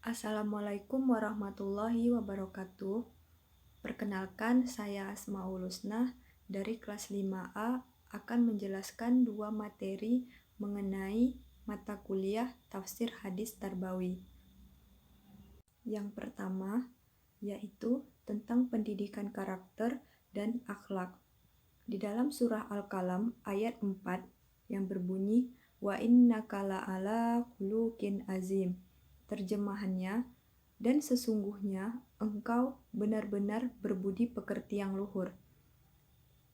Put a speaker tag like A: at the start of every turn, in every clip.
A: Assalamualaikum warahmatullahi wabarakatuh. Perkenalkan, saya Asmaul Husna dari kelas 5A akan menjelaskan dua materi mengenai mata kuliah Tafsir Hadis Tarbawi. Yang pertama yaitu tentang pendidikan karakter dan akhlak. Di dalam surah Al-Qalam ayat 4 yang berbunyi wa innaka la'ala khuluqin azim. Terjemahannya, dan sesungguhnya engkau benar-benar berbudi pekerti yang luhur.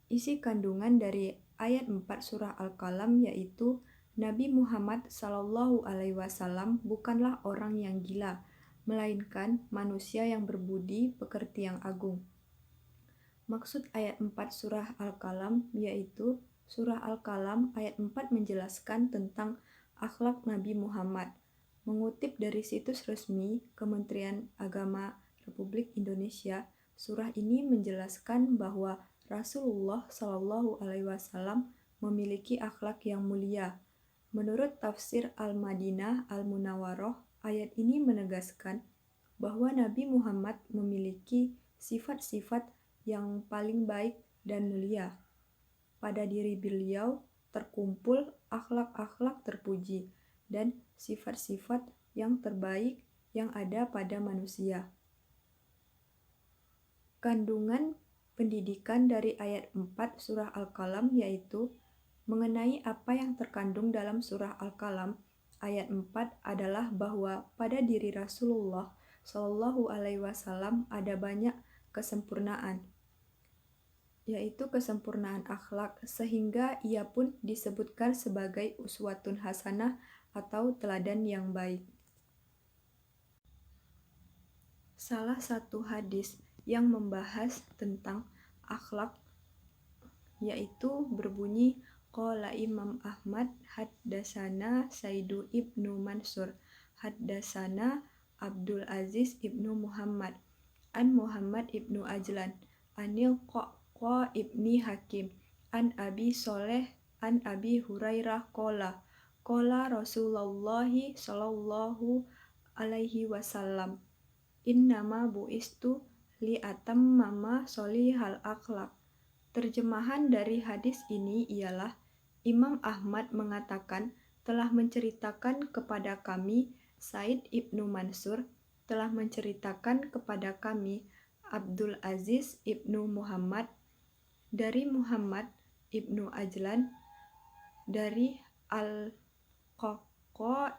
A: Isi kandungan dari ayat 4 surah Al-Qalam yaitu Nabi Muhammad SAW bukanlah orang yang gila, melainkan manusia yang berbudi pekerti yang agung. Maksud ayat 4 surah Al-Qalam yaitu surah Al-Qalam ayat 4 menjelaskan tentang akhlak Nabi Muhammad. Mengutip dari situs resmi Kementerian Agama Republik Indonesia, surah ini menjelaskan bahwa Rasulullah SAW memiliki akhlak yang mulia. Menurut tafsir Al-Madinah Al-Munawwaroh, ayat ini menegaskan bahwa Nabi Muhammad memiliki sifat-sifat yang paling baik dan mulia. Pada diri beliau terkumpul akhlak-akhlak terpuji dan sifat-sifat yang terbaik yang ada pada manusia. Kandungan pendidikan dari ayat 4 surah Al-Qalam yaitu mengenai apa yang terkandung dalam surah Al-Qalam ayat 4 adalah bahwa pada diri Rasulullah SAW ada banyak kesempurnaan, yaitu kesempurnaan akhlak, sehingga ia pun disebutkan sebagai uswatun hasanah atau teladan yang baik. Salah satu hadis yang membahas tentang akhlak yaitu berbunyi qala Imam Ahmad haddasana Saidu ibnu Mansur haddasana Abdul Aziz ibnu Muhammad an Muhammad ibnu Ajlan anil Qa ibni Hakim an Abi Soleh an Abi Hurairah qala Rasulullah sallallahu alaihi wasallam innama bu'istu li atammama solihal akhlak. Terjemahan dari hadis ini ialah Imam Ahmad mengatakan telah menceritakan kepada kami Said ibnu Mansur telah menceritakan kepada kami Abdul Aziz ibnu Muhammad dari Muhammad ibnu Ajlan dari Al-Qa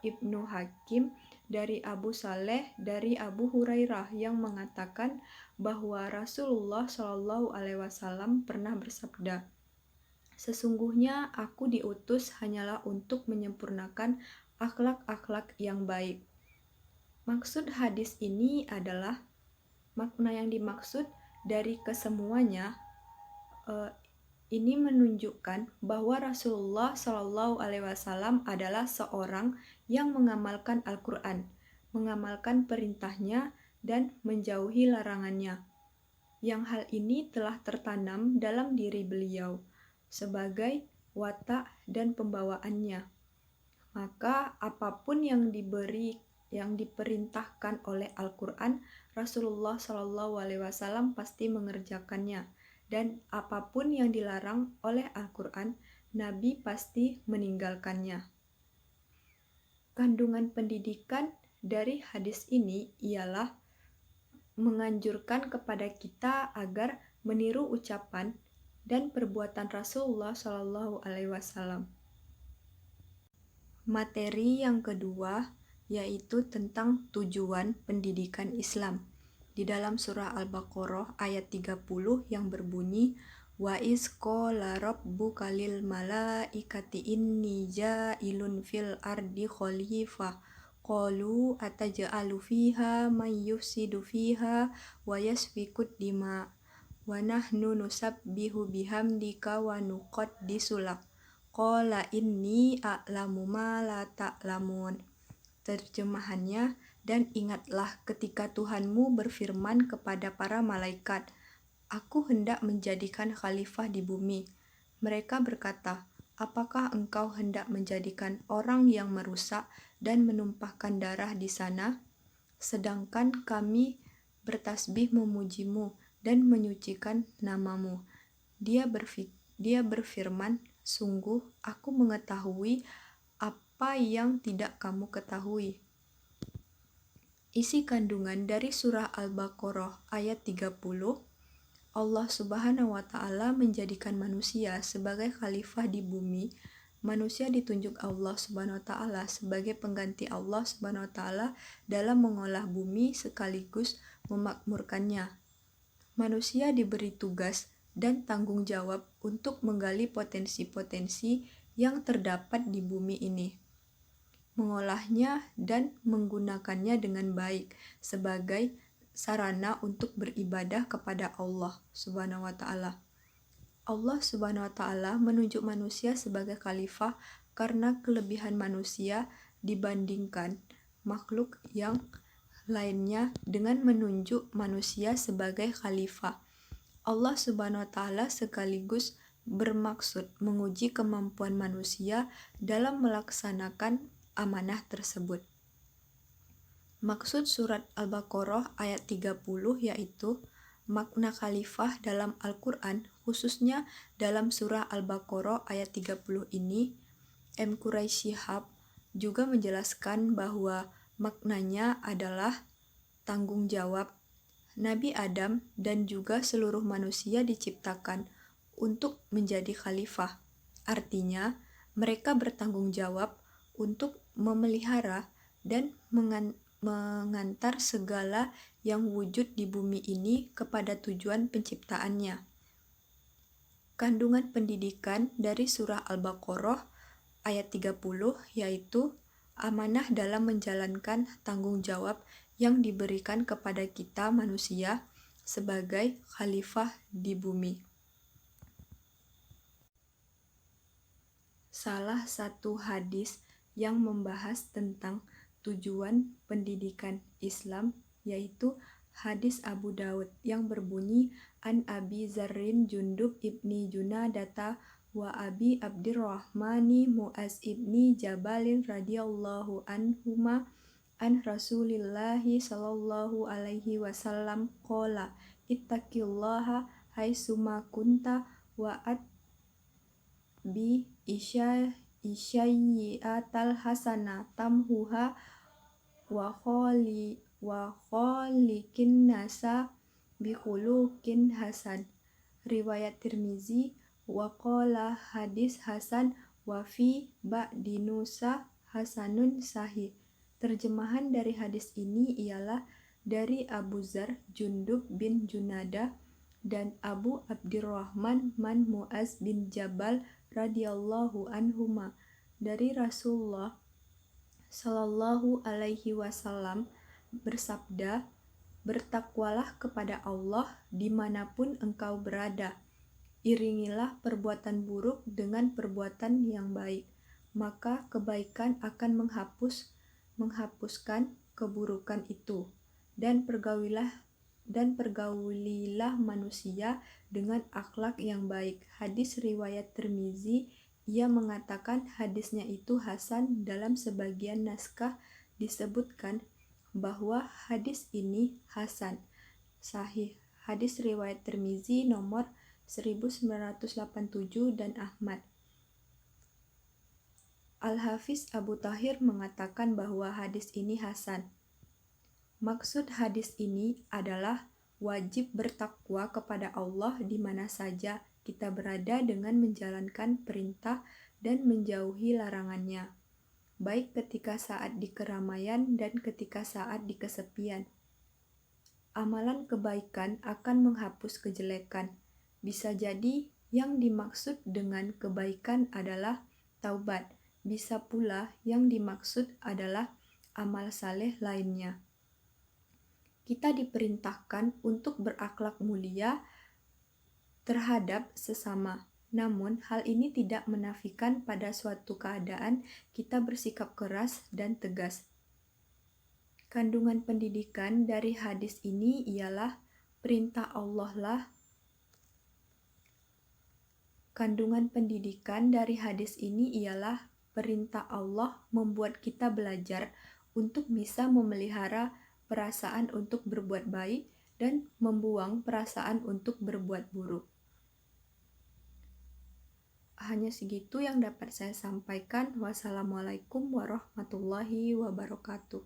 A: ibnu Hakim dari Abu Saleh dari Abu Hurairah yang mengatakan bahwa Rasulullah SAW pernah bersabda, sesungguhnya aku diutus hanyalah untuk menyempurnakan akhlak-akhlak yang baik. Maksud hadis ini adalah makna yang dimaksud dari kesemuanya ini menunjukkan bahwa Rasulullah SAW adalah seorang yang mengamalkan Al-Quran, mengamalkan perintahnya dan menjauhi larangannya. Yang hal ini telah tertanam dalam diri beliau sebagai watak dan pembawaannya. Maka apapun yang diperintahkan oleh Al-Quran, Rasulullah SAW pasti mengerjakannya. Dan apapun yang dilarang oleh Al-Quran, Nabi pasti meninggalkannya. Kandungan pendidikan dari hadis ini ialah menganjurkan kepada kita agar meniru ucapan dan perbuatan Rasulullah SAW. Materi yang kedua yaitu tentang tujuan pendidikan Islam. Di dalam surah Al-Baqarah ayat 30 yang berbunyi wa iz qala rabbuka lil malaikati inni ja'ilun fil ardi khalifah qalu ataj'alu fiha may yufsidu fiha wa yasfikud dima wa nahnu nusabbihu bihamdika wa nuqaddisu lak qala inni a'lamu ma la ta'lamun. Terjemahannya, dan ingatlah ketika Tuhanmu berfirman kepada para malaikat, aku hendak menjadikan khalifah di bumi. Mereka berkata, apakah engkau hendak menjadikan orang yang merusak dan menumpahkan darah di sana? sedangkan kami bertasbih memujimu dan menyucikan namamu. Dia berfirman, sungguh aku mengetahui apa yang tidak kamu ketahui. Isi kandungan dari surah Al-Baqarah ayat 30, Allah Subhanahu wa Ta'ala menjadikan manusia sebagai khalifah di bumi. Manusia ditunjuk Allah Subhanahu wa Ta'ala sebagai pengganti Allah Subhanahu wa Ta'ala dalam mengolah bumi sekaligus memakmurkannya. Manusia diberi tugas dan tanggung jawab untuk menggali potensi-potensi yang terdapat di bumi ini, mengolahnya dan menggunakannya dengan baik sebagai sarana untuk beribadah kepada Allah Subhanahu wa Ta'ala. Allah Subhanahu wa Ta'ala menunjuk manusia sebagai khalifah karena kelebihan manusia dibandingkan makhluk yang lainnya dengan menunjuk manusia sebagai khalifah. Allah Subhanahu wa Ta'ala sekaligus bermaksud menguji kemampuan manusia dalam melaksanakan amanah tersebut. Maksud surat Al-Baqarah ayat 30 yaitu makna khalifah dalam Al-Quran, khususnya dalam surah Al-Baqarah ayat 30 ini. M. Quraisy Shihab juga menjelaskan bahwa maknanya adalah tanggung jawab. Nabi Adam dan juga seluruh manusia diciptakan untuk menjadi khalifah. Artinya, mereka bertanggung jawab untuk memelihara dan mengantar segala yang wujud di bumi ini kepada tujuan penciptaannya. Kandungan pendidikan dari surah Al-Baqarah ayat 30 yaitu amanah dalam menjalankan tanggung jawab yang diberikan kepada kita manusia sebagai khalifah di bumi. Salah satu hadis yang membahas tentang tujuan pendidikan Islam yaitu hadis Abu Daud yang berbunyi An Abi Zarrin Jundub ibni Junadata wa Abi Abdirrahmani Mu'az ibni Jabalin radhiyallahu anhuma an Rasulillahi sallallahu alaihi wasallam qala ittaqillaha haitsuma kunta wa bi isyayi'atal hasana tamhuha wa khaliqin nasa bi khuluqin hasan. Riwayat Tirmizi wa qala hadis hasan wa fi ba'di nusa hasanun sahih. Terjemahan dari hadis ini ialah dari Abu Zar Jundub bin Junada dan Abu Abdirrahman man Mu'az bin Jabal radhiyallahu anhuma dari Rasulullah sallallahu alaihi wasallam bersabda, bertakwalah kepada Allah dimanapun engkau berada. Iringilah perbuatan buruk dengan perbuatan yang baik, maka kebaikan akan menghapuskan keburukan itu, dan pergaulilah manusia dengan akhlak yang baik. Hadis riwayat Tirmizi. Ia mengatakan hadisnya itu hasan. Dalam sebagian naskah disebutkan bahwa hadis ini hasan sahih. Hadis riwayat Tirmizi nomor 1987 dan Ahmad. Al-Hafiz Abu Thahir mengatakan bahwa hadis ini hasan. Maksud hadis ini adalah wajib bertakwa kepada Allah di mana saja kita berada dengan menjalankan perintah dan menjauhi larangannya, baik ketika saat di keramaian dan ketika saat di kesepian. Amalan kebaikan akan menghapus kejelekan. Bisa jadi yang dimaksud dengan kebaikan adalah taubat. Bisa pula yang dimaksud adalah amal saleh lainnya. Kita diperintahkan untuk berakhlak mulia terhadap sesama. Namun, hal ini tidak menafikan pada suatu keadaan kita bersikap keras dan tegas. Kandungan pendidikan dari hadis ini ialah perintah Allah lah. Kandungan pendidikan dari hadis ini ialah perintah Allah membuat kita belajar untuk bisa memelihara perasaan untuk berbuat baik dan membuang perasaan untuk berbuat buruk. Hanya segitu yang dapat saya sampaikan. Wassalamualaikum warahmatullahi wabarakatuh.